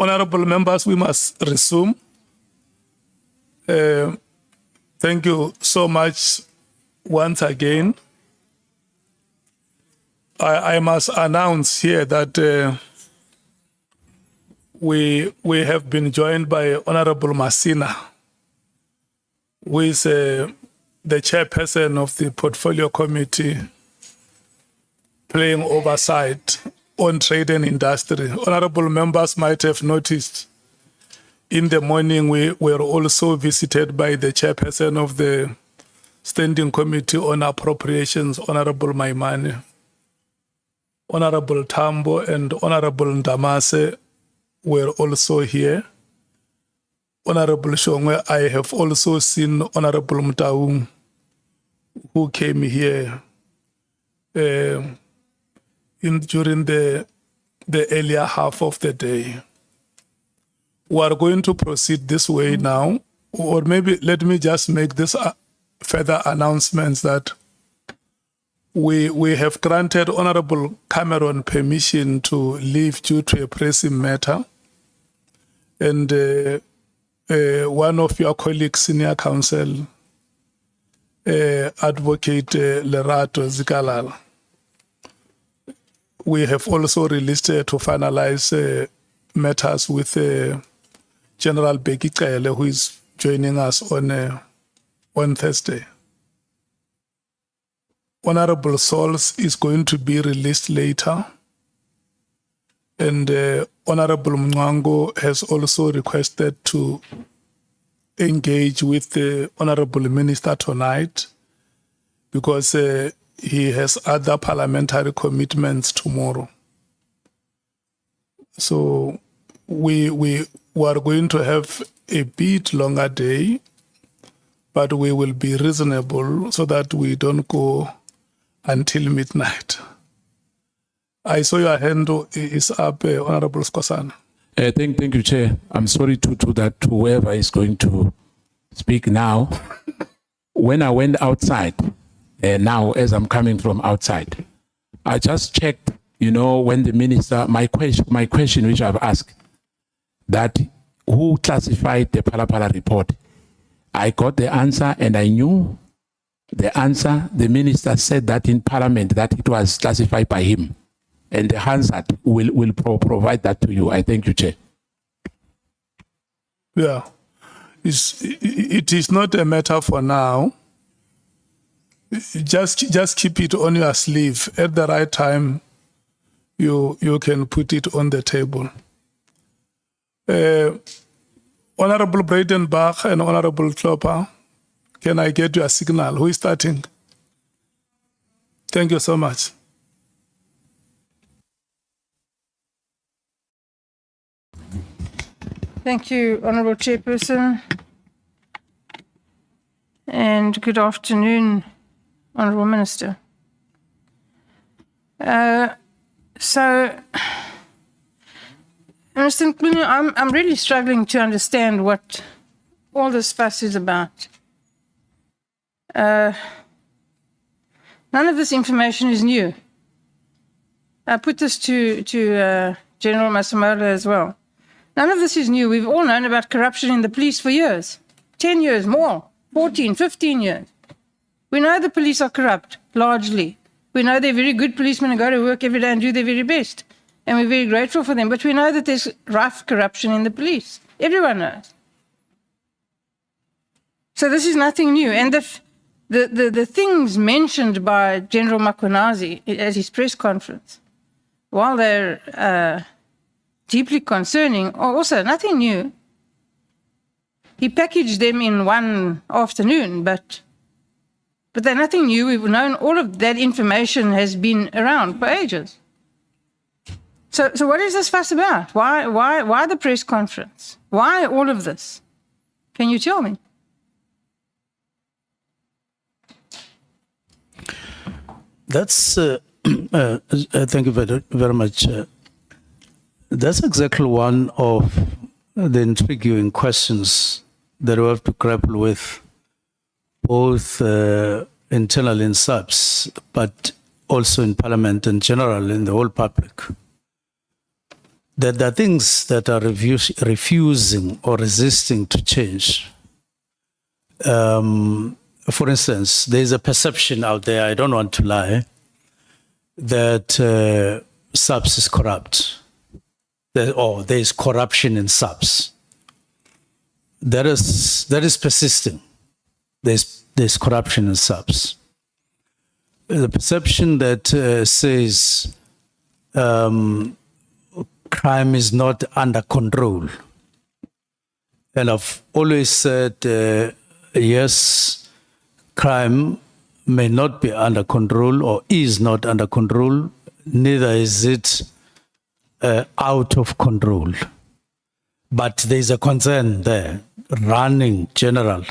Honorable members, we must resume. Thank you so much once again. I must announce here that we have been joined by Honorable Masina, who is the chairperson of the Portfolio Committee playing oversight on trade and industry. Honorable members might have noticed in the morning we were also visited by the chairperson of the Standing Committee on Appropriations, Honorable Maimane. Honorable Tambo and Honorable Ndamase were also here. Honorable Shongwe, I have also seen Honorable Mtaung, who came here during the earlier half of the day. We are going to proceed this way now, or maybe let me just make this further announcements that we have granted Honorable Cameron permission to leave due to a pressing matter. And one of your colleagues, Senior Counsel, Advocate Lerato Zikalal, we have also released to finalize matters with General Beki Cele, who is joining us on Thursday. Honorable Souls is going to be released later. And Honorable Mwango has also requested to engage with the Honorable Minister tonight because he has other parliamentary commitments tomorrow. So we are going to have a bit longer day, but we will be reasonable so that we don't go until midnight. I saw your hand is up, Honorable Skosana. Thank you, Chair. I'm sorry to that whoever is going to speak now. When I went outside, now as I'm coming from outside, I just checked, when the minister, my question which I've asked, that who classified the Pala report? I got the answer and I knew the answer. The minister said that in Parliament that it was classified by him. And the Hansard will provide that to you. I thank you, Chair. Yeah. It is not a matter for now. Just keep it on your sleeve. At the right time, you can put it on the table. Honorable Breytenbach and Honorable Klopper, can I get your signal? Who is starting? Thank you so much. Thank you, Honourable Chairperson. And good afternoon, Honourable Minister. So, Mr. Mchunu, I'm really struggling to understand what all this fuss is about. None of this information is new. I put this to General Masemola as well. None of this is new. We've all known about corruption in the police for years, 10 years, more, 14, 15 years. We know the police are corrupt, largely. We know they're very good policemen who go to work every day and do their very best. And we're very grateful for them. But we know that there's rough corruption in the police. Everyone knows. So this is nothing new. And the things mentioned by General Makonazi at his press conference, while they're deeply concerning, are also nothing new. He packaged them in one afternoon, but they're nothing new. We've known all of that information has been around for ages. So what is this fuss about? Why the press conference? Why all of this? Can you tell me? That's thank you very much. That's exactly one of the intriguing questions that we have to grapple with, both internally in SAPS, but also in Parliament in general, in the whole public. that there are things that are refusing or resisting to change. For instance, there's a perception out there, I don't want to lie, that SAPS is corrupt, or there is corruption in SAPS. That is persisting. There's corruption in SAPS. The perception that says crime is not under control. And I've always said, yes, crime may not be under control or is not under control, neither is it out of control. But there's a concern there, running general.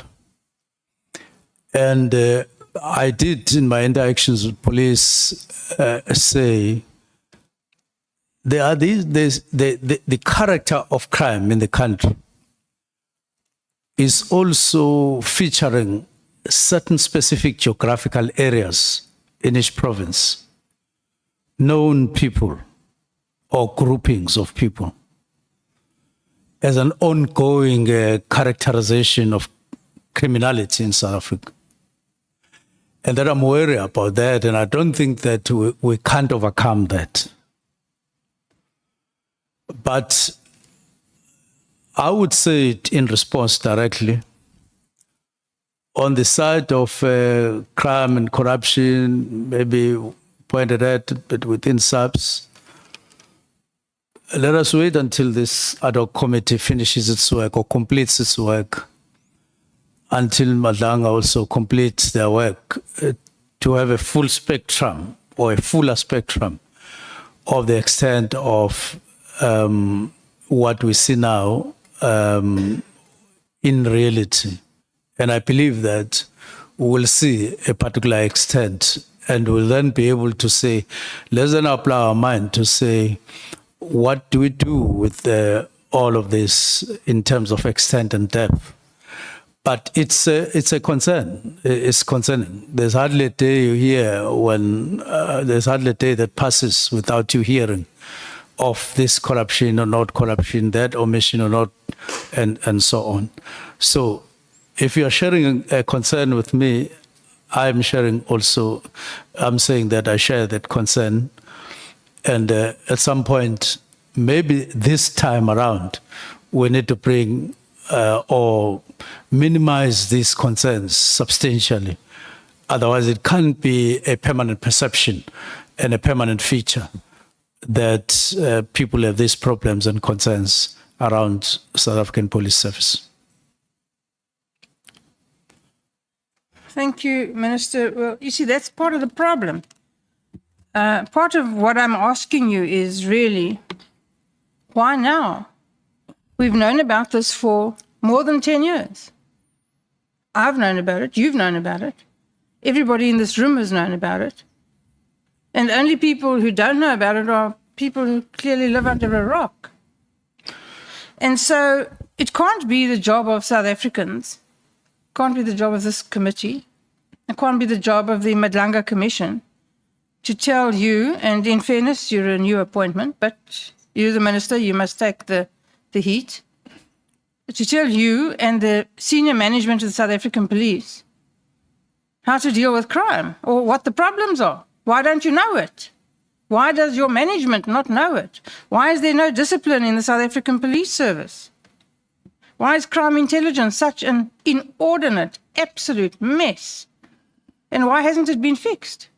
And I did, in my interactions with police, say the character of crime in the country is also featuring certain specific geographical areas in each province, known people or groupings of people, as an ongoing characterization of criminality in South Africa. And that I'm worried about that, and I don't think that we can't overcome that. But I would say it in response directly. On the side of crime and corruption, maybe pointed at, but within SAPS, let us wait until this ad hoc committee finishes its work or completes its work, until Madanga also completes their work, to have a full spectrum or a fuller spectrum of the extent of what we see now in reality. And I believe that we will see a particular extent, and we'll then be able to say, let's then apply our mind to say, what do we do with all of this in terms of extent and depth? But it's a concern. It's concerning. There's hardly a day you hear there's hardly a day that passes without you hearing of this corruption or not corruption, that omission or not, and so on. So if you are sharing a concern with me, I'm saying that I share that concern. And at some point, maybe this time around, we need to bring or minimize these concerns substantially. Otherwise, it can't be a permanent perception and a permanent feature that people have these problems and concerns around South African Police Service. Thank you, Minister. Well, you see, that's part of the problem. Part of what I'm asking you is really, why now? We've known about this for more than 10 years. I've known about it. You've known about it. Everybody in this room has known about it. And the only people who don't know about it are people who clearly live under a rock. And so it can't be the job of South Africans, can't be the job of this committee, it can't be the job of the Madlanga Commission to tell you, and in fairness, you're a new appointment, but you're the minister, you must take the heat, to tell you and the senior management of the South African police how to deal with crime or what the problems are. Why don't you know it? Why does your management not know it? Why is there no discipline in the South African police service? Why is crime intelligence such an inordinate, absolute mess? And why hasn't it been fixed?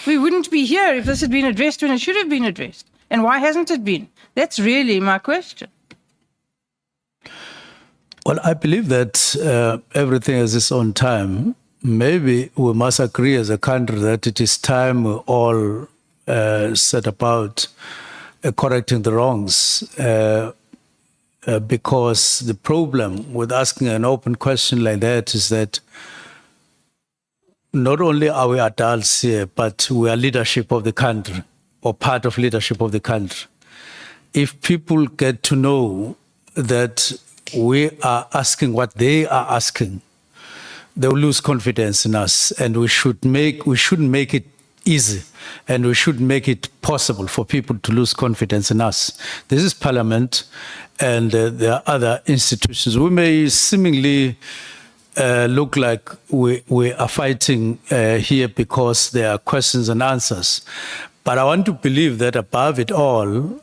We wouldn't be here if this had been addressed when it should have been addressed. And why hasn't it been? That's really my question. Well, I believe that everything has its own time. Maybe we must agree as a country that it is time we all set about correcting the wrongs. Because the problem with asking an open question like that is that not only are we adults here, but we are leadership of the country or part of leadership of the country. If people get to know that we are asking what they are asking, they will lose confidence in us, and we shouldn't make it easy, and we should make it possible for people to lose confidence in us. This is Parliament, and there are other institutions. We may seemingly look like we are fighting here because there are questions and answers. But I want to believe that above it all,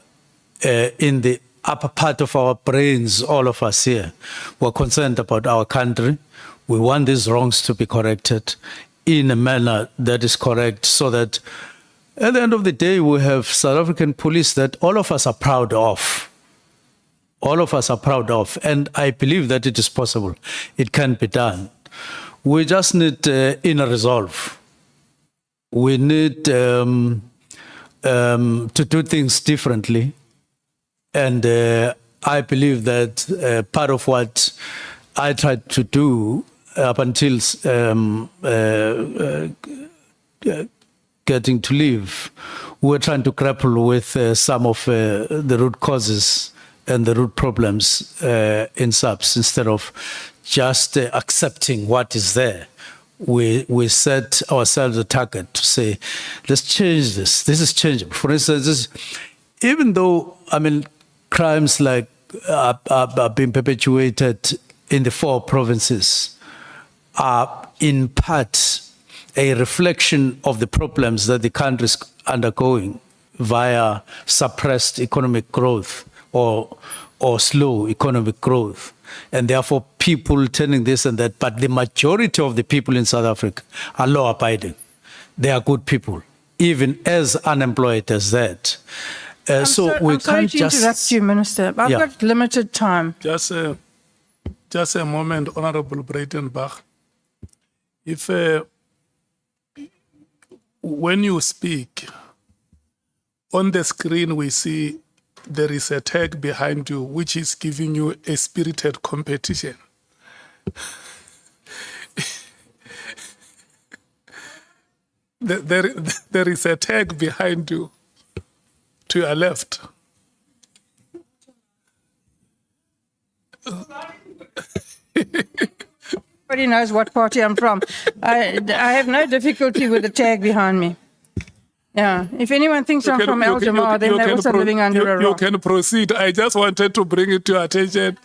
in the upper part of our brains, all of us here, we're concerned about our country. We want these wrongs to be corrected in a manner that is correct, so that at the end of the day, we have South African police that all of us are proud of. All of us are proud of, and I believe that it is possible. It can be done. We just need inner resolve. We need to do things differently, and I believe that part of what I tried to do up until getting to leave, we're trying to grapple with some of the root causes and the root problems in SAPS. Instead of just accepting what is there, we set ourselves a target to say, let's change this. This is changeable. For instance, even though, crimes like are being perpetuated in the 4 provinces, are in part a reflection of the problems that the country is undergoing via suppressed economic growth or slow economic growth, and therefore people turning this and that. But the majority of the people in South Africa are law-abiding. They are good people, even as unemployed as that. I'm sorry to interrupt you, Minister. I've got limited time. Just a moment, Honorable Breytenbach. If when you speak, on the screen we see there is a tag behind you which is giving you a spirited competition. There is a tag behind you to your left. Everybody knows what party I'm from. I have no difficulty with the tag behind me. Yeah, if anyone thinks I'm from El Jamar, then they're also living under a rock. You can proceed. I just wanted to bring it to your attention,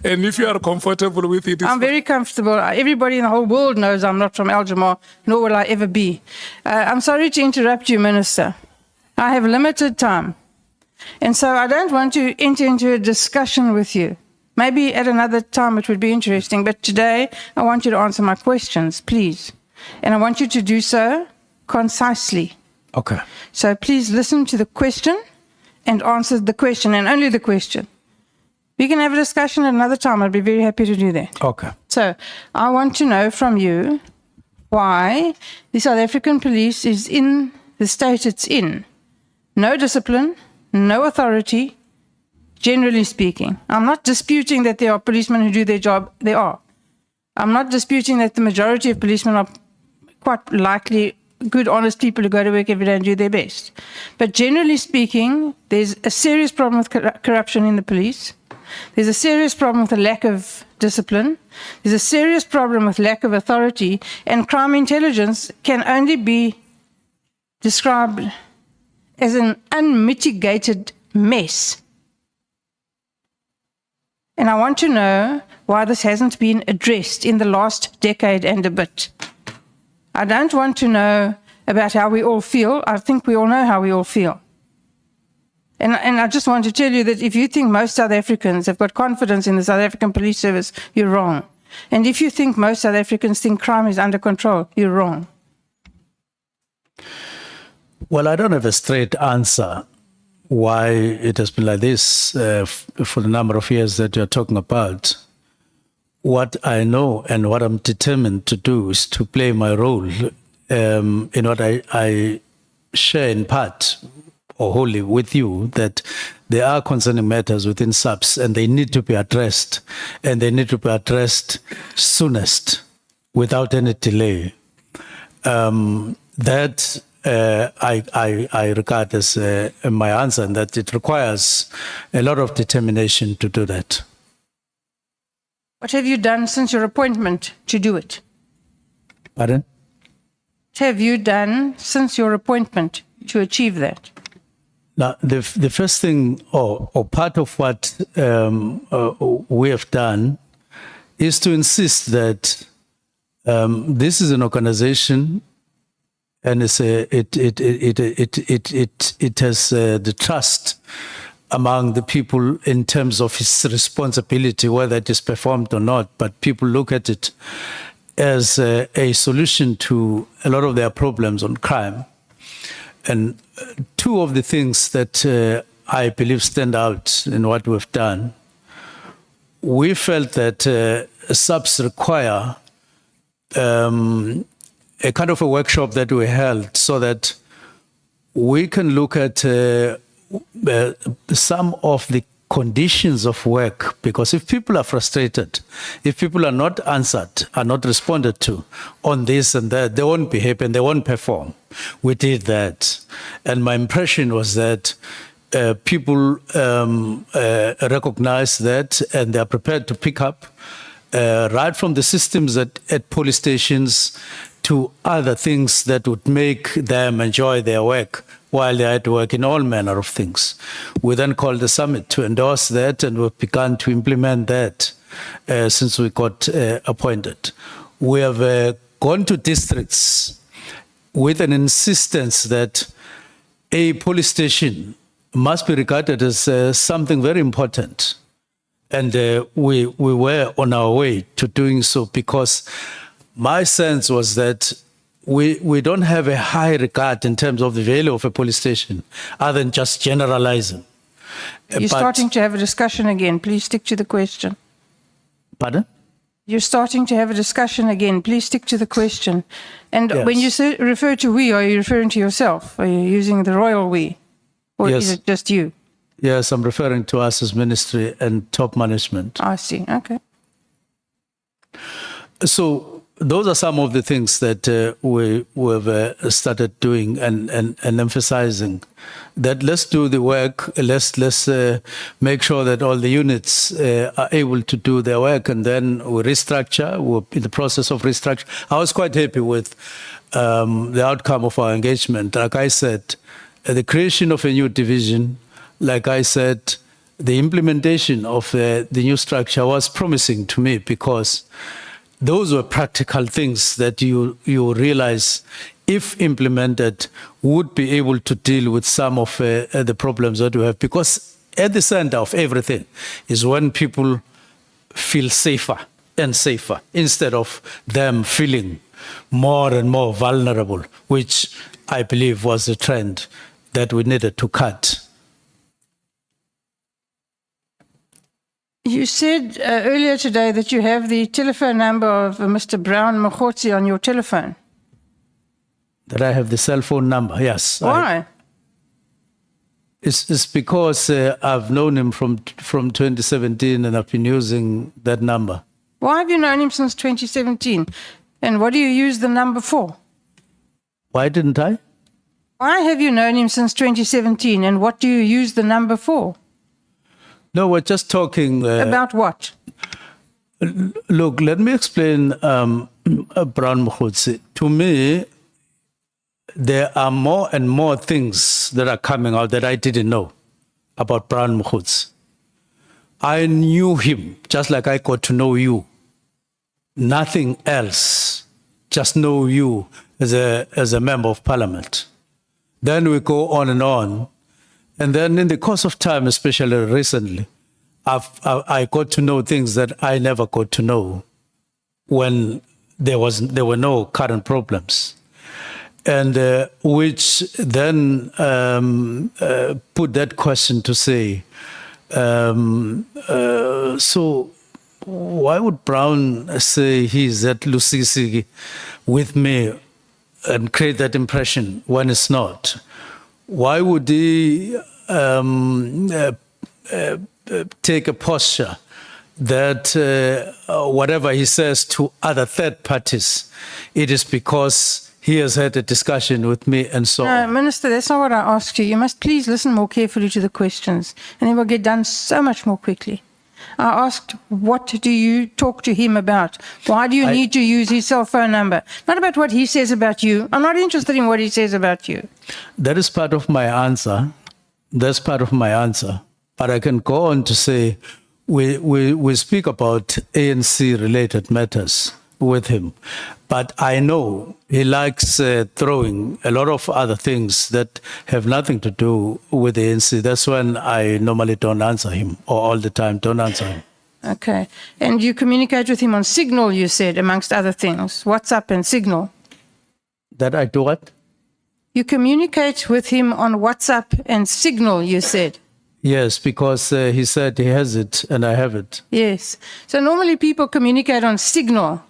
and if you are comfortable with it, I'm very comfortable. Everybody in the whole world knows I'm not from El Jamar, nor will I ever be. I'm sorry to interrupt you, Minister. I have limited time, and so I don't want to enter into a discussion with you. Maybe at another time it would be interesting, but today I want you to answer my questions, please. And I want you to do so concisely. Okay. So please listen to the question and answer the question, and only the question. We can have a discussion at another time. I'd be very happy to do that. Okay. So I want to know from you why the South African police is in the state it's in. No discipline, no authority, generally speaking. I'm not disputing that there are policemen who do their job. There are. I'm not disputing that the majority of policemen are quite likely good, honest people who go to work every day and do their best. But generally speaking, there's a serious problem with corruption in the police. There's a serious problem with a lack of discipline. There's a serious problem with lack of authority. And crime intelligence can only be described as an unmitigated mess. And I want to know why this hasn't been addressed in the last decade and a bit. I don't want to know about how we all feel. I think we all know how we all feel. And I just want to tell you that if you think most South Africans have got confidence in the South African Police Service, you're wrong. And if you think most South Africans think crime is under control, you're wrong. Well, I don't have a straight answer why it has been like this for the number of years that you're talking about. What I know and what I'm determined to do is to play my role in what I share in part or wholly with you, that there are concerning matters within SAPS and they need to be addressed, and they need to be addressed soonest without any delay. That I regard as my answer, and that it requires a lot of determination to do that. What have you done since your appointment to do it? Pardon? have you done since your appointment to achieve that? Now, the first thing, or part of what we have done, is to insist that this is an organization, and it has the trust among the people in terms of its responsibility, whether it is performed or not. But people look at it as a solution to a lot of their problems on crime. And two of the things that I believe stand out in what we've done, we felt that SAPS require a kind of a workshop that we held so that we can look at some of the conditions of work, because if people are frustrated, if people are not answered, are not responded to on this and that, they won't behave and they won't perform. We did that. And my impression was that people recognize that and they are prepared to pick up right from the systems at police stations to other things that would make them enjoy their work while they are at work in all manner of things. We then called the summit to endorse that, and we've begun to implement that since we got appointed. We have gone to districts with an insistence that a police station must be regarded as something very important. And we were on our way to doing so, because my sense was that we don't have a high regard in terms of the value of a police station, other than just generalizing. You're starting to have a discussion again. Please stick to the question. Pardon? You're starting to have a discussion again. Please stick to the question. And Yes. when you refer to we, are you referring to yourself? Are you using the royal we? Or Yes. is it just you? Yes, I'm referring to us as ministry and top management. I see. Okay. So those are some of the things that we have started doing and emphasizing that let's do the work, let's make sure that all the units are able to do their work, and then we restructure. We're in the process of restructure. I was quite happy with the outcome of our engagement. Like I said, the creation of a new division, like I said, the implementation of the new structure was promising to me, because those were practical things that you realize, if implemented, would be able to deal with some of the problems that we have. Because at the center of everything is when people feel safer and safer, instead of them feeling more and more vulnerable, which I believe was a trend that we needed to cut. You said earlier today that you have the telephone number of Mr. Brown Mkhotsi on your telephone. That I have the cell phone number, yes. Why? It's because I've known him from 2017, and I've been using that number. Why have you known him since 2017? And what do you use the number for? Why didn't I? Why have you known him since 2017? And what do you use the number for? No, we're just talking. About what? Look, let me explain, Brown Mkhotsi. To me, there are more and more things that are coming out that I didn't know about Brown Mkhotsi. I knew him just like I got to know you. Nothing else. Just know you as a member of parliament. Then we go on. And then in the course of time, especially recently, I got to know things that I never got to know when there were no current problems. And which then put that question to say, so why would Brown say he's at Lusisi with me and create that impression when it's not? Why would he take a posture that whatever he says to other third parties, it is because he has had a discussion with me and so on? Minister, that's not what I asked you. You must please listen more carefully to the questions, and it will get done so much more quickly. I asked, what do you talk to him about? Why do you need to use his cell phone number? Not about what he says about you. I'm not interested in what he says about you. That is part of my answer. That's part of my answer. But I can go on to say we speak about ANC-related matters with him. But I know he likes throwing a lot of other things that have nothing to do with the ANC. That's when I normally don't answer him, or all the time don't answer him. Okay. And you communicate with him on Signal, you said, amongst other things. WhatsApp and Signal. That I do what? You communicate with him on WhatsApp and Signal, you said. Yes, because he said he has it and I have it. Yes. So normally people communicate on Signal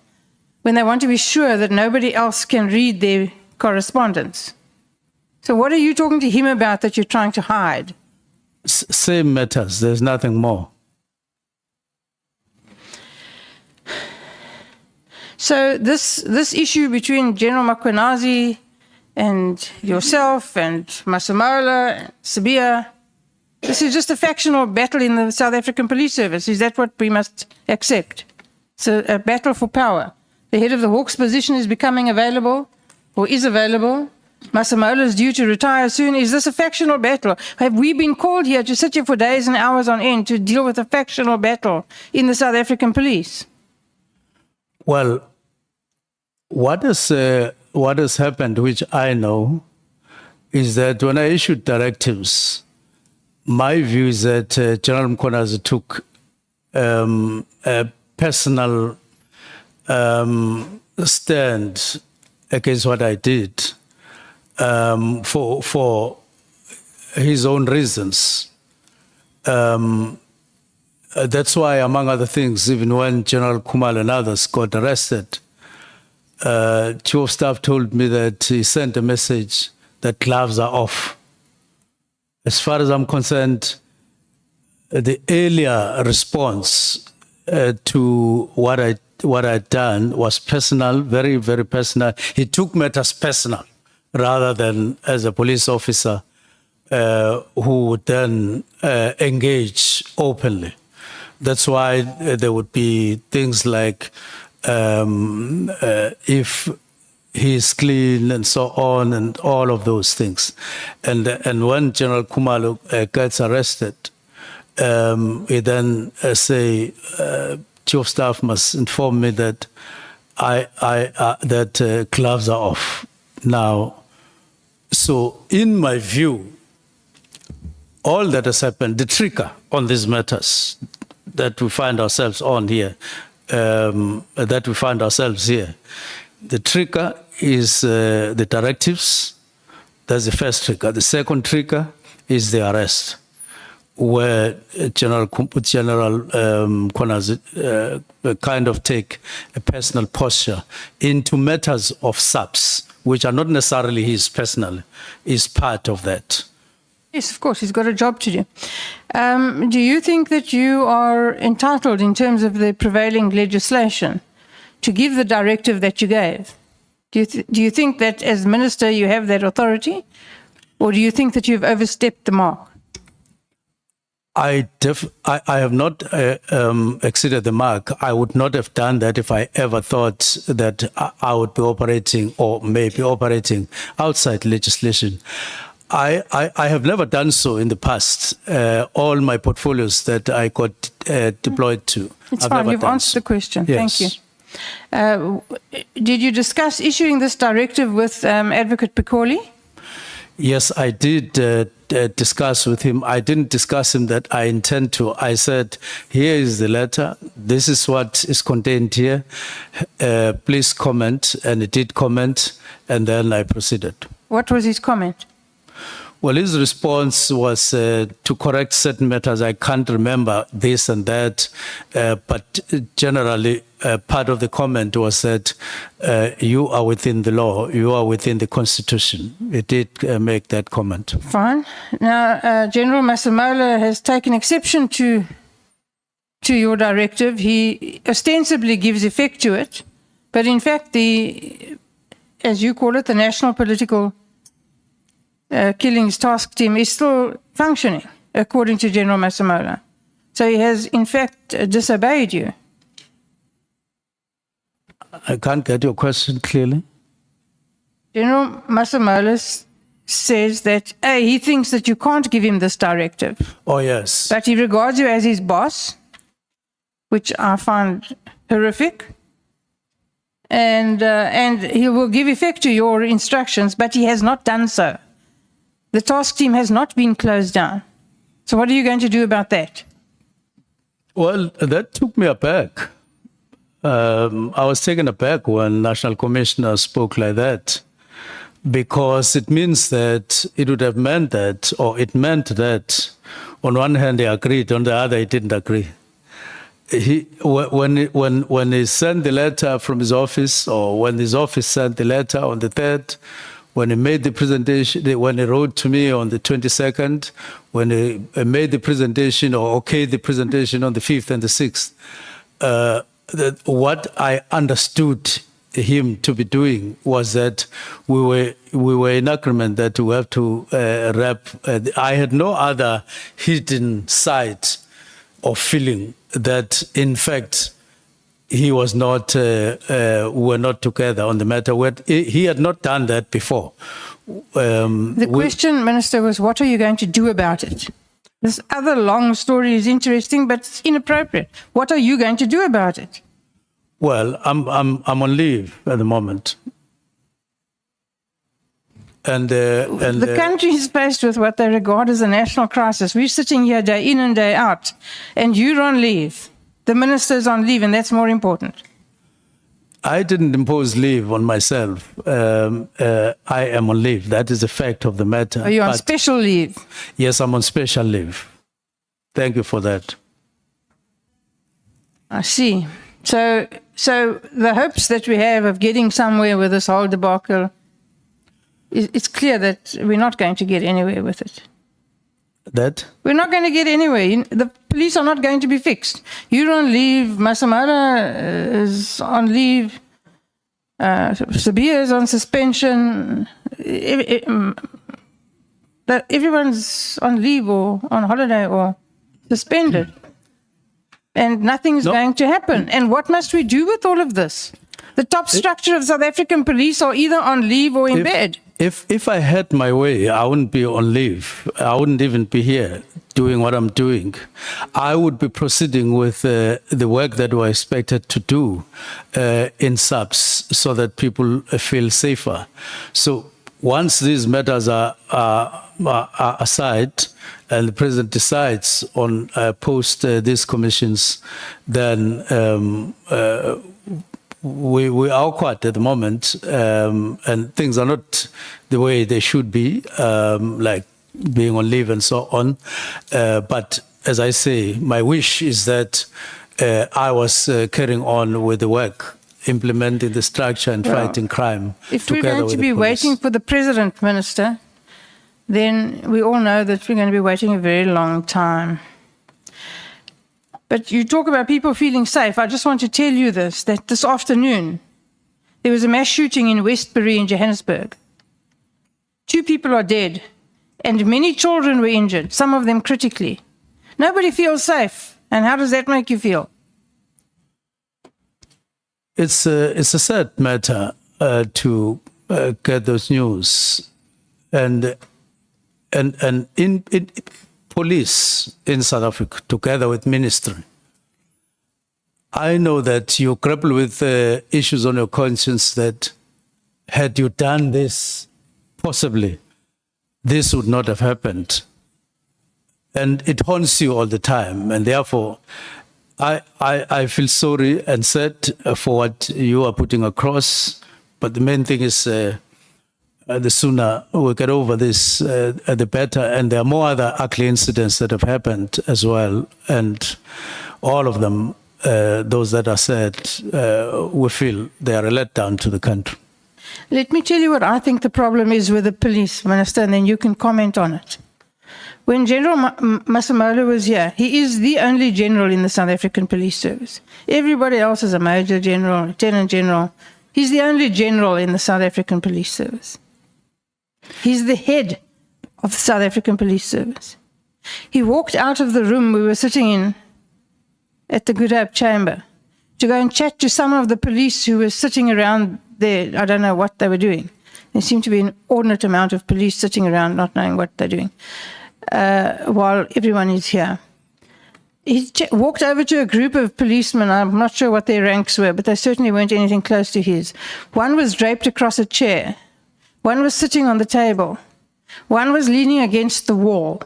when they want to be sure that nobody else can read their correspondence. So what are you talking to him about that you're trying to hide? Same matters. There's nothing more. So this issue between General Mkhwanazi and yourself and Masemola and Sabia, this is just a factional battle in the South African Police Service. Is that what we must accept? So a battle for power. The head of the Hawks position is becoming available, or is available. Masemola is due to retire soon. Is this a factional battle? Have we been called here to sit here for days and hours on end to deal with a factional battle in the South African police? Well, what has happened, which I know, is that when I issued directives, my view is that General Mkhwanazi took a personal stand against what I did for his own reasons. That's why, among other things, even when General Kumal and others got arrested, Chief of Staff told me that he sent a message that gloves are off. As far as I'm concerned, the earlier response to what I'd done was personal, very, very personal. He took matters personal rather than as a police officer who would then engage openly. That's why there would be things like if he's clean and so on and all of those things. And when General Khumalo gets arrested, he then say, Chief of Staff must inform me that that gloves are off now. So in my view, all that has happened, the trigger on these matters that we find ourselves on here, the trigger is the directives. That's the first trigger. The second trigger is the arrest, where General Mkhwanazi kind of take a personal posture into matters of subs, which are not necessarily his personal, is part of that. Yes, of course, he's got a job to do. Do you think that you are entitled, in terms of the prevailing legislation, to give the directive that you gave? Do you think that as minister you have that authority? Or do you think that you've overstepped the mark? I have not exceeded the mark. I would not have done that if I ever thought that I would be operating or maybe operating outside legislation. I have never done so in the past. All my portfolios that I got deployed to. It's fine, you've answered the question. Yes. Thank you. Did you discuss issuing this directive with Advocate Pikoli? Yes, I did discuss with him. I didn't discuss him that I intend to. I said, here is the letter. This is what is contained here. Please comment. And he did comment. And then I proceeded. What was his comment? Well, his response was to correct certain matters. I can't remember this and that, but generally part of the comment was that you are within the law, you are within the Constitution. It did make that comment. Fine. Now, General Masemola has taken exception to your directive. He ostensibly gives effect to it, but in fact, as you call it, the National Political Killings Task Team is still functioning, according to General Masemola. So he has, in fact, disobeyed you. I can't get your question clearly. General Masemola says that, A, he thinks that you can't give him this directive, Oh, yes. but he regards you as his boss, which I find horrific. And he will give effect to your instructions, but he has not done so. The task team has not been closed down. So what are you going to do about that? Well, that took me aback. I was taken aback when National Commissioner spoke like that, because it means that it would have meant that, or it meant that on one hand he agreed, on the other he didn't agree. When he sent the letter from his office, or when his office sent the letter on the 3rd, when he made the presentation, when he wrote to me on the 22nd, when he made the presentation or okayed the presentation on the 5th and the 6th, what I understood him to be doing was that we were in agreement that we have to wrap. I had no other hidden side of feeling that, in fact, he was not, we were not together on the matter. He had not done that before. The question, Minister, was what are you going to do about it? This other long story is interesting, but it's inappropriate. What are you going to do about it? Well, I'm on leave at the moment. And the country is faced with what they regard as a national crisis. We're sitting here day in and day out, and you're on leave. The minister's on leave, and that's more important. I didn't impose leave on myself. I am on leave. That is the fact of the matter. Are you on special leave? Yes, I'm on special leave. Thank you for that. I see. So the hopes that we have of getting somewhere with this whole debacle, it's clear that we're not going to get anywhere with it. That? We're not going to get anywhere. The police are not going to be fixed. You're on leave. Masemola is on leave. Sabia is on suspension. Everyone's on leave or on holiday or suspended. And nothing's going to happen. And what must we do with all of this? The top structure of South African police are either on leave or in bed. If I had my way, I wouldn't be on leave. I wouldn't even be here doing what I'm doing. I would be proceeding with the work that we're expected to do in subs so that people feel safer. So once these matters are aside and the president decides on post these commissions, then we are quiet at the moment, and things are not the way they should be, like being on leave and so on. But as I say, my wish is that I was carrying on with the work, implementing the structure and fighting crime. If we're going to be waiting for the president, Minister, then we all know that we're going to be waiting a very long time. But you talk about people feeling safe. I just want to tell you that this afternoon, there was a mass shooting in Westbury in Johannesburg. 2 people are dead, and many children were injured, some of them critically. Nobody feels safe. And how does that make you feel? It's a sad matter to get those news. And in police in South Africa, together with ministry, I know that you grapple with issues on your conscience that had you done this, possibly this would not have happened. And it haunts you all the time. And therefore, I feel sorry and sad for what you are putting across. But the main thing is the sooner we get over this, the better. And there are more other ugly incidents that have happened as well. And all of them, those that are said, we feel they are a letdown to the country. Let me tell you what I think the problem is with the police, Minister, and then you can comment on it. When General Masemola was here, he is the only general in the South African Police Service. Everybody else is a Major General, Lieutenant General. He's the only general in the South African Police Service. He's the head of the South African Police Service. He walked out of the room we were sitting in at the Good Hope Chamber to go and chat to some of the police who were sitting around there. I don't know what they were doing. There seemed to be an inordinate amount of police sitting around not knowing what they're doing while everyone is here. He walked over to a group of policemen. I'm not sure what their ranks were, but they certainly weren't anything close to his. One was draped across a chair. One was sitting on the table. One was leaning against the wall.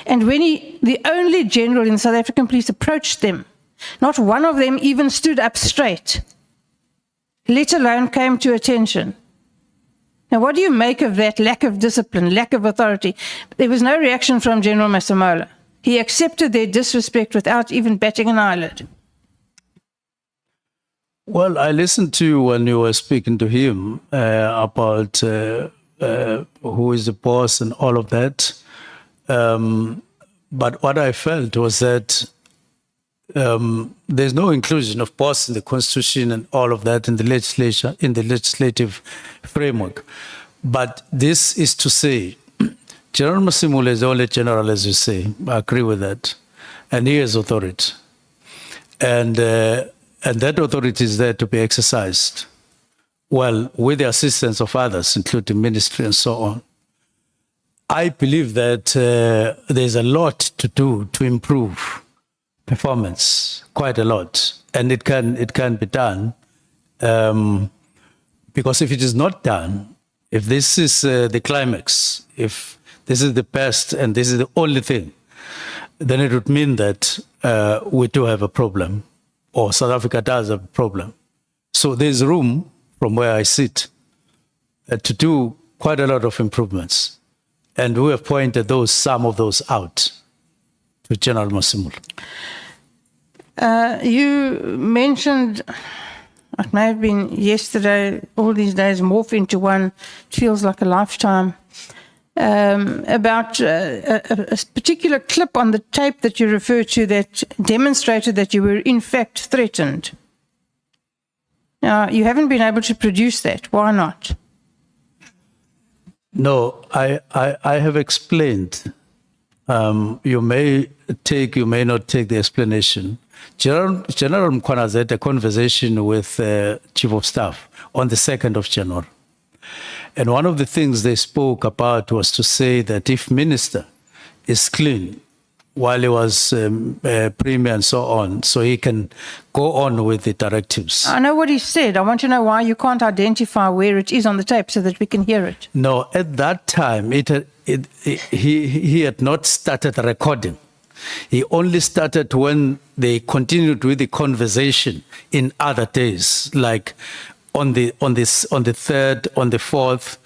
And when the only general in South African police approached them, not one of them even stood up straight, let alone came to attention. Now, what do you make of that lack of discipline, lack of authority? There was no reaction from General Masemola. He accepted their disrespect without even batting an eyelid. Well, I listened to you when you were speaking to him about who is the boss and all of that. But what I felt was that there's no inclusion of boss in the constitution and all of that in the legislature, in the legislative framework. But this is to say, General Masemola is the only general, as you say. I agree with that. And he has authority. And that authority is there to be exercised, well, with the assistance of others, including ministry and so on. I believe that there's a lot to do to improve performance, quite a lot. And it can be done. Because if it is not done, if this is the climax, if this is the best and this is the only thing, then it would mean that we do have a problem, or South Africa does have a problem. So there's room, from where I sit, to do quite a lot of improvements. And we have pointed some of those out to General Masemola. You mentioned, it may have been yesterday, all these days morph into one, it feels like a lifetime, about a particular clip on the tape that you referred to that demonstrated that you were in fact threatened. Now, you haven't been able to produce that. Why not? No, I have explained. You may not take the explanation. General Mchunu had a conversation with Chief of Staff on the 2nd of January. And one of the things they spoke about was to say that if minister is clean while he was premier and so on, so he can go on with the directives. I know what he said. I want to know why you can't identify where it is on the tape so that we can hear it. No, at that time, he had not started recording. He only started when they continued with the conversation in other days, like on the 3rd, on the 4th,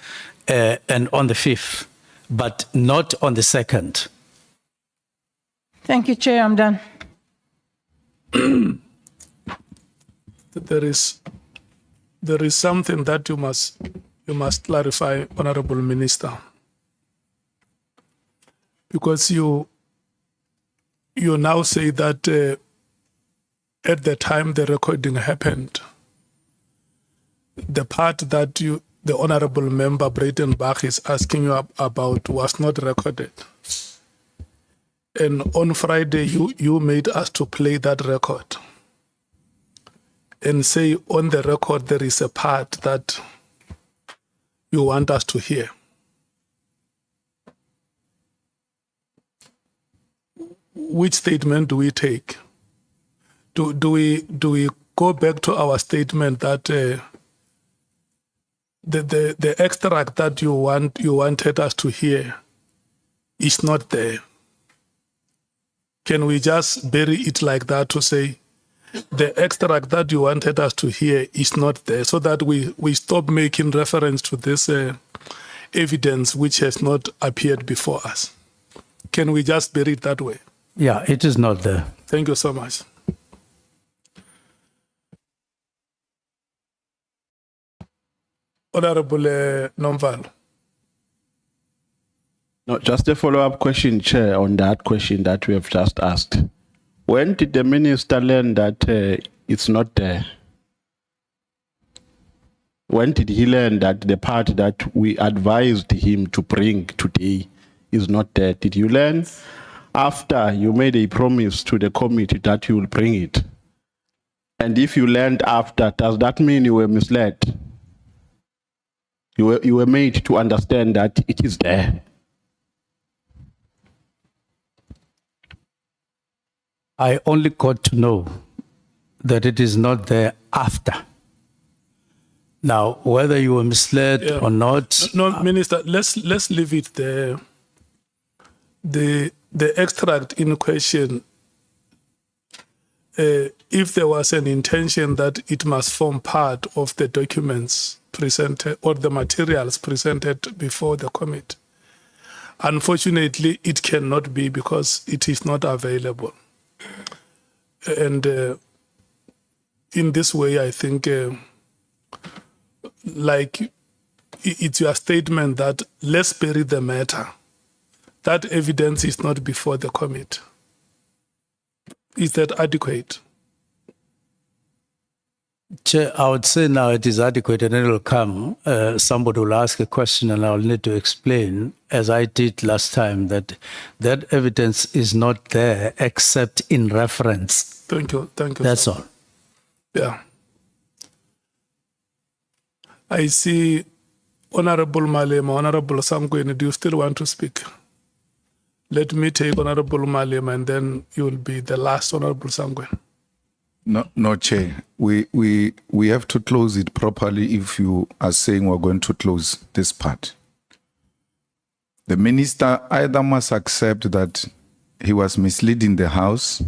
and on the 5th, but not on the 2nd. Thank you, Chair. I'm done. There is something that you must clarify, Honorable Minister, because you now say that at the time the recording happened, the part that the Honorable Member Breytenbach is asking you about was not recorded. And on Friday, you made us to play that record and say on the record there is a part that you want us to hear. Which statement do we take? Do we go back to our statement that the extract that you wanted us to hear is not there? Can we just bury it like that to say the extract that you wanted us to hear is not there, so that we stop making reference to this evidence which has not appeared before us? Can we just bury it that way? Yeah, it is not there. Thank you so much. Honorable Nomvalo. No, just a follow-up question, Chair, on that question that we have just asked. When did the minister learn that it's not there? When did he learn that the part that we advised him to bring today is not there? Did you learn after you made a promise to the committee that you will bring it. And if you learned after, does that mean you were misled? You were made to understand that it is there. I only got to know that it is not there after. Now, whether you were misled or not, No, Minister, let's leave it there. The extract in question, if there was an intention that it must form part of the documents presented or the materials presented before the committee, unfortunately, it cannot be because it is not available. And in this way, I think, like it's your statement that let's bury the matter. That evidence is not before the committee. Is that adequate? Chair, I would say now it is adequate and it will come. Somebody will ask a question and I'll need to explain, as I did last time, that that evidence is not there except in reference. Thank you. That's sir. all. Yeah. I see Honorable Malema, Honorable Sangweni, do you still want to speak? Let me take Honorable Malema and then you will be the last Honorable Sangweni. No, Chair. We have to close it properly if you are saying we're going to close this part. The minister either must accept that he was misleading the House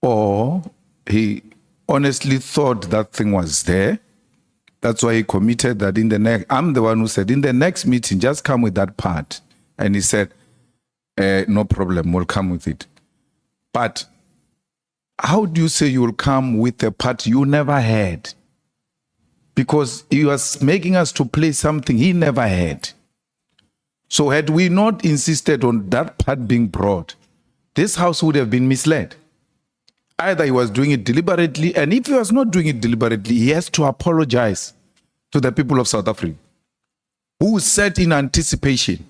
or he honestly thought that thing was there. That's why he committed that in the next, I'm the one who said, in the next meeting, just come with that part. And he said, no problem, we'll come with it. But how do you say you will come with a part you never had? Because he was making us to play something he never had. So had we not insisted on that part being brought, this House would have been misled. Either he was doing it deliberately, and if he was not doing it deliberately, he has to apologize to the people of South Africa, who sat in anticipation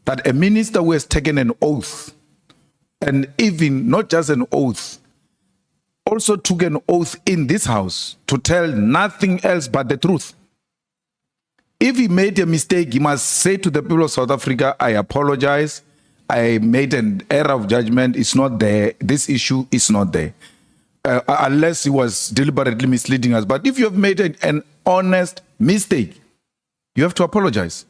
that a minister who has taken an oath, and even not just an oath, also took an oath in this House to tell nothing else but the truth. If he made a mistake, he must say to the people of South Africa, I apologize. I made an error of judgment. It's not there. This issue is not there. Unless he was deliberately misleading us. But if you have made an honest mistake, you have to apologize.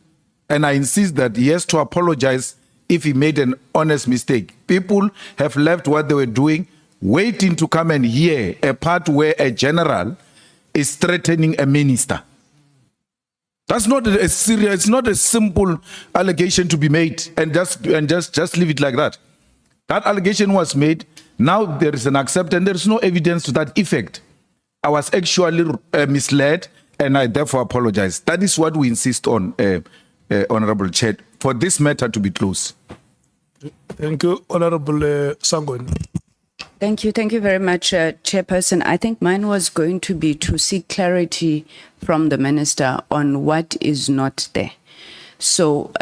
And I insist that he has to apologize if he made an honest mistake. People have left what they were doing, waiting to come and hear a part where a general is threatening a minister. That's not a serious, it's not a simple allegation to be made and just leave it like that. That allegation was made. Now there is an acceptance. There is no evidence to that effect. I was actually misled, and I therefore apologize. That is what we insist on, Honorable Chair, for this matter to be closed. Thank you, Honorable Sangweni. Thank you very much, Chairperson. I think mine was going to be to seek clarity from the Minister on what is not there. So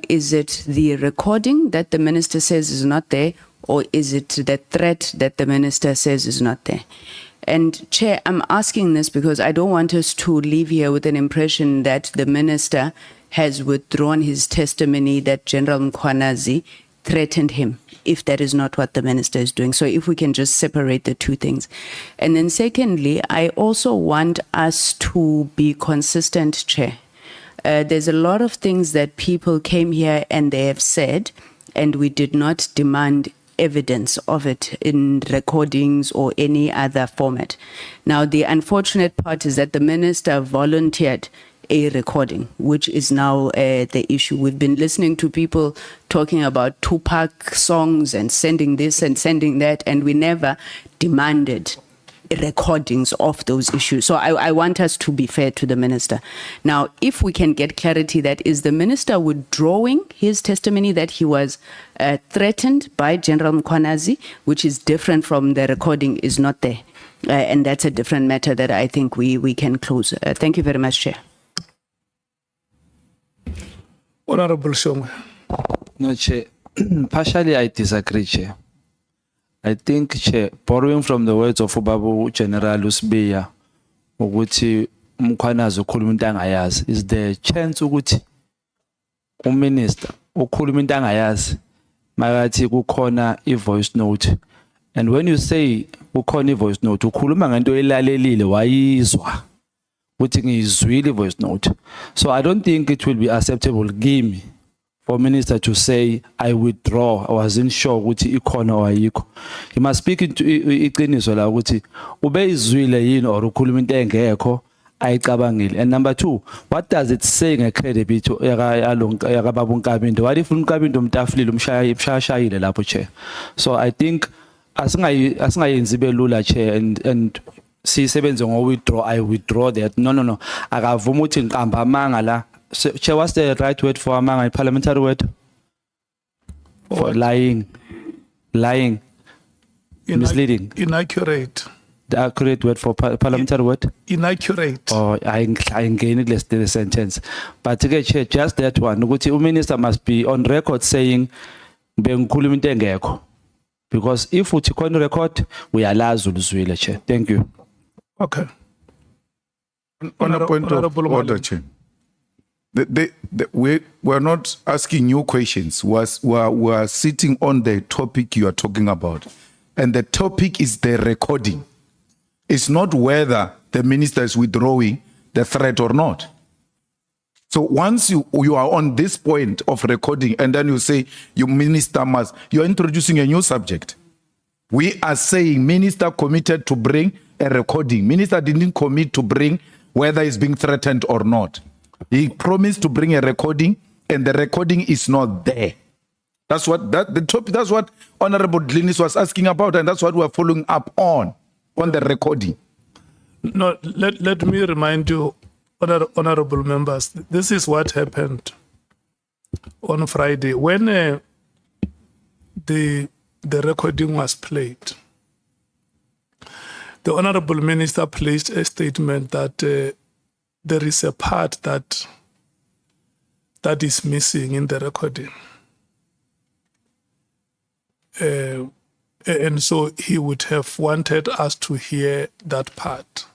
is it the recording that the Minister says is not there, or is it the threat that the Minister says is not there? And Chair, I'm asking this because I don't want us to leave here with an impression that the Minister has withdrawn his testimony that General Mkhwanazi threatened him, if that is not what the Minister is doing. So if we can just separate the two things. And then secondly, I also want us to be consistent, Chair. There's a lot of things that people came here and they have said, and we did not demand evidence of it in recordings or any other format. Now, the unfortunate part is that the Minister volunteered a recording, which is now the issue. We've been listening to people talking about Tupac songs and sending this and sending that, and we never demanded recordings of those issues. So I want us to be fair to the Minister. Now, if we can get clarity, that is the Minister withdrawing his testimony that he was threatened by General Mkhwanazi, which is different from the recording is not there. And that's a different matter that I think we can close. Thank you very much, Chair. Honorable Shongwe. No, Chair. Partially, I disagree, Chair. I think, Chair, borrowing from the words of Ubabu General Usbeya, ukuthi umkhwanazi ukhuluma into angayazi, is the chance ukuthi uminister ukhuluma into angayazi makathi kukhona i-voice note. And when you say kukhona i-voice note, ukhuluma ngento elalelile wayizwa ukuthi ngiyizwile i-voice note. So I don't think it will be acceptable kimi for minister to say I withdraw, I wasn't sure ukuthi ikhona or ayikho. He must speak into iqiniso la ukuthi ube izwile yini or ukhuluma into engekho ayicabangile. And number 2, what does it say ngecredit yaka Babu Nkabinde? What if uNkabinde umtafulile umshayashayile lapho, Chair? So I think asingayenzi belula, Chair, and sisebenze ngo-withdraw, I withdraw that. No. Akavuma ukuthi ngiqamba amanga la. Chair, what's the right word for amanga? Parliamentary word? For lying, misleading. Inaccurate. The accurate word for parliamentary word? Inaccurate. Oh, I gain the sentence. But again, Chair, just that one. Ukuthi uminister must be on record saying bengikhuluma into engekho. Because if uthi khona record, uyalazi ulizwile, Chair. Thank you. Okay. On a point of Honorable order, Malim. Chair. We're not asking you questions. We're sitting on the topic you are talking about. And the topic is the recording. It's not whether the minister is withdrawing the threat or not. So once you are on this point of recording and then you say you minister must, you're introducing a new subject. We are saying minister committed to bring a recording. Minister didn't commit to bring whether he's being threatened or not. He promised to bring a recording and the recording is not there. That's what that's what Honorable Dlinis was asking about, and that's what we're following up on the recording. No, let me remind you, honorable members, this is what happened on Friday when the recording was played. The honorable minister placed a statement that there is a part that is missing in the recording. And so he would have wanted us to hear that part.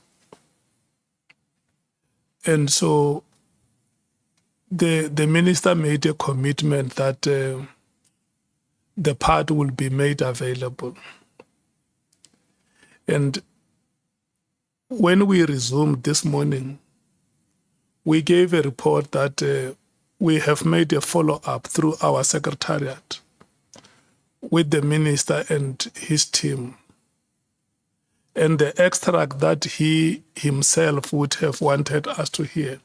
And so the minister made a commitment that the part will be made available. And when we resumed this morning, we gave a report that we have made a follow-up through our secretariat with the minister and his team. And the extract that he himself would have wanted us to hear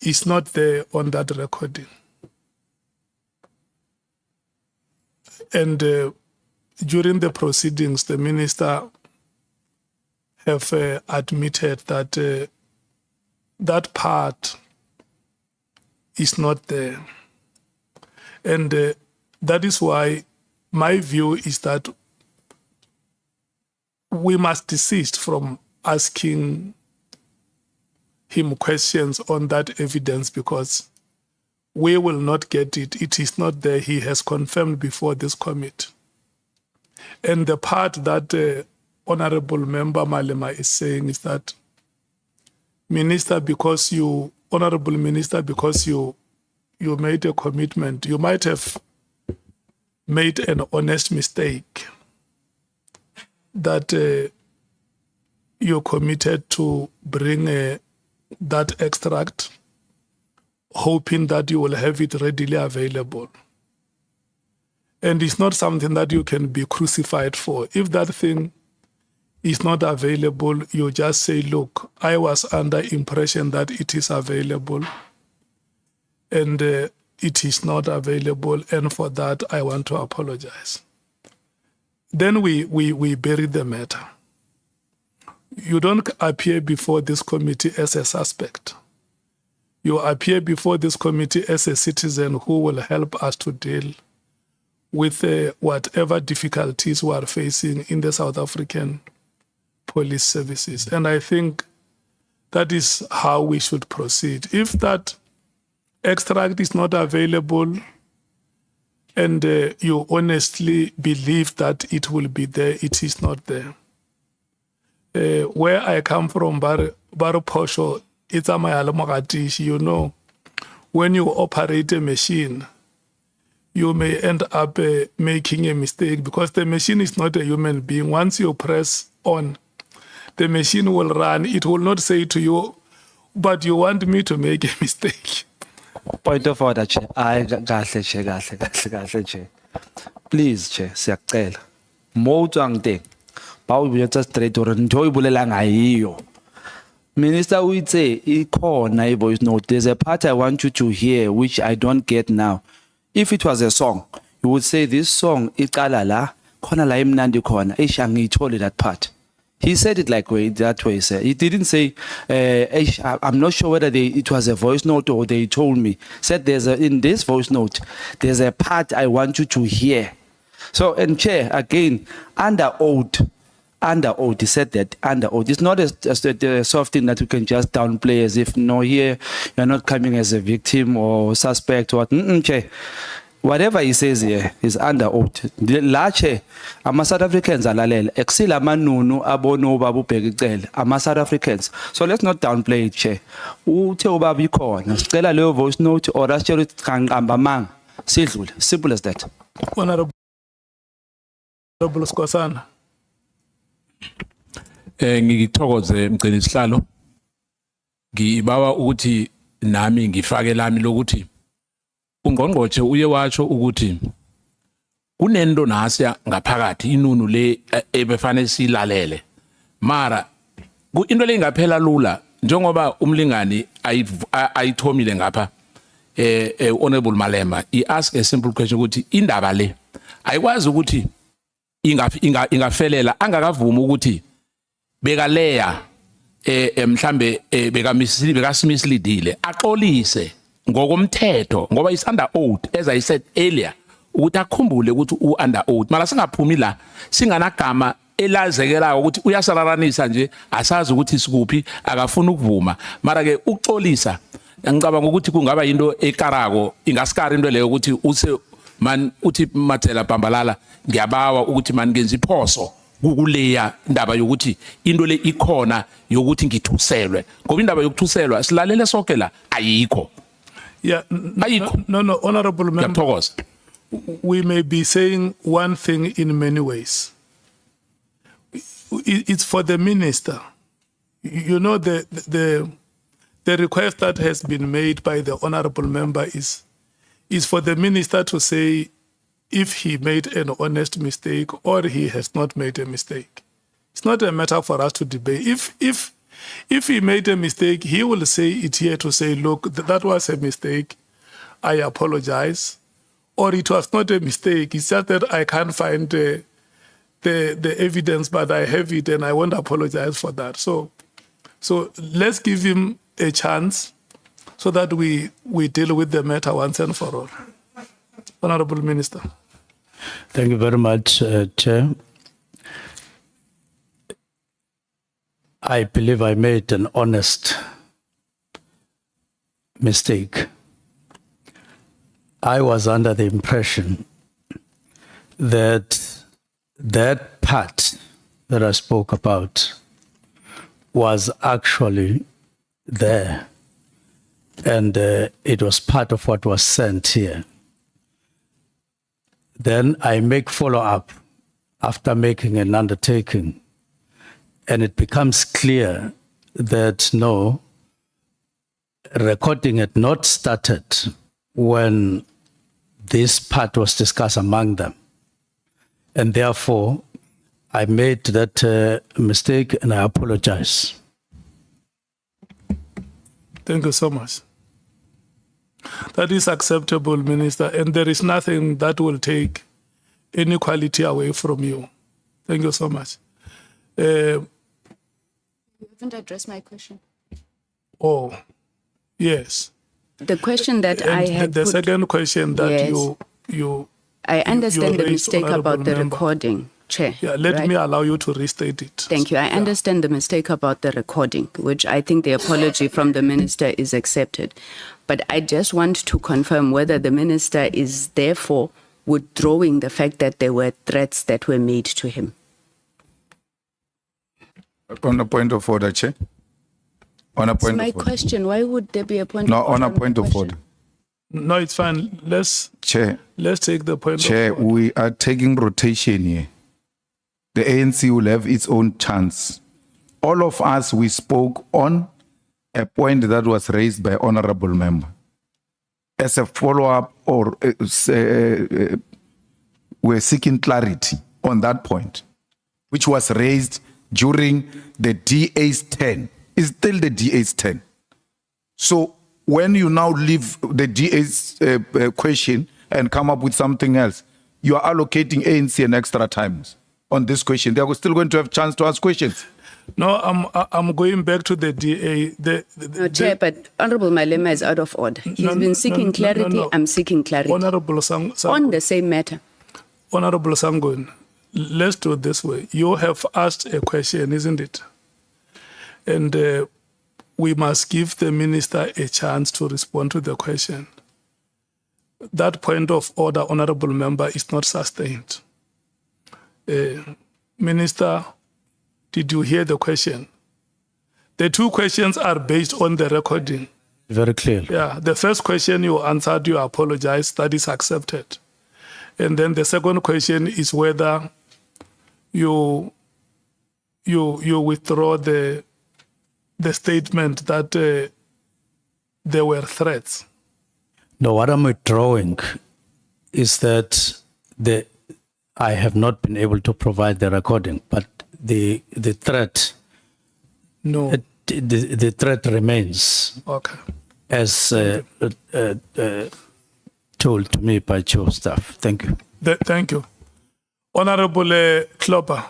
is not there on that recording. And during the proceedings, the minister have admitted that that part is not there. And that is why my view is that we must desist from asking him questions on that evidence because we will not get it. It is not there. He has confirmed before this committee. And the part that Honorable Member Malema is saying is that, Honorable Minister, because you made a commitment, you might have made an honest mistake that you committed to bring that extract, hoping that you will have it readily available. And it's not something that you can be crucified for. If that thing is not available, you just say, look, I was under impression that it is available and it is not available, and for that I want to apologize. Then we bury the matter. You don't appear before this committee as a suspect. You appear before this committee as a citizen who will help us to deal with whatever difficulties we are facing in the South African police services. And I think that is how we should proceed. If that extract is not available, and you honestly believe that it will be there, it is not there. Where I come from, Baro Posho, it's a Mayalamakatish, you know, when you operate a machine, you may end up making a mistake because the machine is not a human being. Once you press on, the machine will run. It will not say to you, but you want me to make a mistake. Point of order, Chair. Ay, kahle, Chair. Please, Chair, siyacela. Mo tswang teng. Ba o bua tsa straight hore ntho e bolelang ha eyo. Minister o itse ikhona I voice note. There's a part I want you to hear which I don't get now. If it was a song, you would say this song iqala la khona la imnandi khona. Eish angiyithole that part. He said it that way, sir. He didn't say, I'm not sure whether it was a voice note or they told me. Said in this voice note, there's a part I want you to hear. So, and Chair, again, under oath, he said that under oath. It's not a soft thing that you can just downplay as if, no, here, you're not coming as a victim or suspect or what. Chair. Whatever he says here is under oath. La Chair, ama South Africans alalele. Exila manunu abono babu pegicel. Ama South Africans. So let's not downplay it, Chair. Uthe ubabi khona. Sicela leyo voice note or asitshela ukuthi kanqamba mang. Sidlule. Simple as that. Honorable Skosana. Ngithokoze mgcini sihlalo. Ngibawa ukuthi nami ngifake lami lokuthi ungqongqotshe uye watsho ukuthi kunento nasiya ngaphakathi inunu le ebefanele silalele mara into le ngaphela lula njengoba umlingani ayithomile ngapha honorable Malema he ask a simple question ukuthi indaba le ayikwazi ukuthi ingafelela angakavuma ukuthi bekaleya mhlambe bekasimisleadile axolise ngokomthetho ngoba is under oath as I said earlier ukuthi akhumbule ukuthi under oath mara singaphumi la singanagama elazekelayo ukuthi uyasararanisa nje asazi ukuthi sikuphi akafuna ukuvuma mara ke ukuxolisa ngicabanga ukuthi kungaba into ekarako ingasikari into leyo ukuthi uthi Mathela Bambalala ngiyabawa ukuthi man ngenza iphoso kukuleya indaba yokuthi into le ikhona yokuthi ngithuselwe ngoba indaba yokuthuselwa silalele sonke la ayikho. Yeah, no, honorable member. We may be saying one thing in many ways. It's for the minister. You know, the request that has been made by the honorable member is for the minister to say if he made an honest mistake or he has not made a mistake. It's not a matter for us to debate. If he made a mistake, he will say it here to say, look, that was a mistake. I apologize. Or it was not a mistake. It's just that I can't find the evidence, but I have it and I won't apologize for that. So let's give him a chance so that we deal with the matter once and for all. Honorable Minister. Thank you very much, Chair. I believe I made an honest mistake. I was under the impression that that part that I spoke about was actually there, and it was part of what was sent here. Then I make follow-up after making an undertaking, and it becomes clear that no, recording had not started when this part was discussed among them. And therefore, I made that mistake and I apologize. Thank you so much. That is acceptable, Minister, and there is nothing that will take any quality away from you. Thank you so much. You haven't addressed my question. Oh, yes. The question that I had the second question that Yes. you I understand the raised, mistake Honorable about the Member. recording, Chair. Yeah, let right? me allow you to restate it. Thank you. I understand the mistake about the recording, which I think the apology from the minister is accepted. But I just want to confirm whether the minister is therefore withdrawing the fact that there were threats that were made to him. On a point of order, Chair. On a It's point my of order. question. Why would there be a point No, of order? on a my point of question? order. No, it's fine. Let's Chair, take the point Chair, of order. we are taking rotation here. The ANC will have its own chance. All of us, we spoke on a point that was raised by honorable member. As a follow-up, or we're seeking clarity on that point, which was raised during the DA's 10. It's still the DA's 10. So when you now leave the DA's question and come up with something else, you are allocating ANC an extra time on this question. They are still going to have chance to ask questions. No, I'm going back to the DA. No, Chair, but Honorable Malema is out of order. He's been seeking clarity. no. I'm seeking clarity. Honorable On the same matter. Honorable Sangun, let's do it this way. You have asked a question, isn't it? And we must give the minister a chance to respond to the question. That point of order, honorable member, is not sustained. Minister, did you hear the question? The two questions are based on the recording. Very clear. Yeah, the first question you answered, you apologize, that is accepted. And then the second question is whether you withdraw the statement that there were threats. No, what I'm withdrawing is that I have not been able to provide the recording, but the threat, No. the threat remains Okay. as told to me by chief of staff. Thank you. Thank you. Honorable Klopper.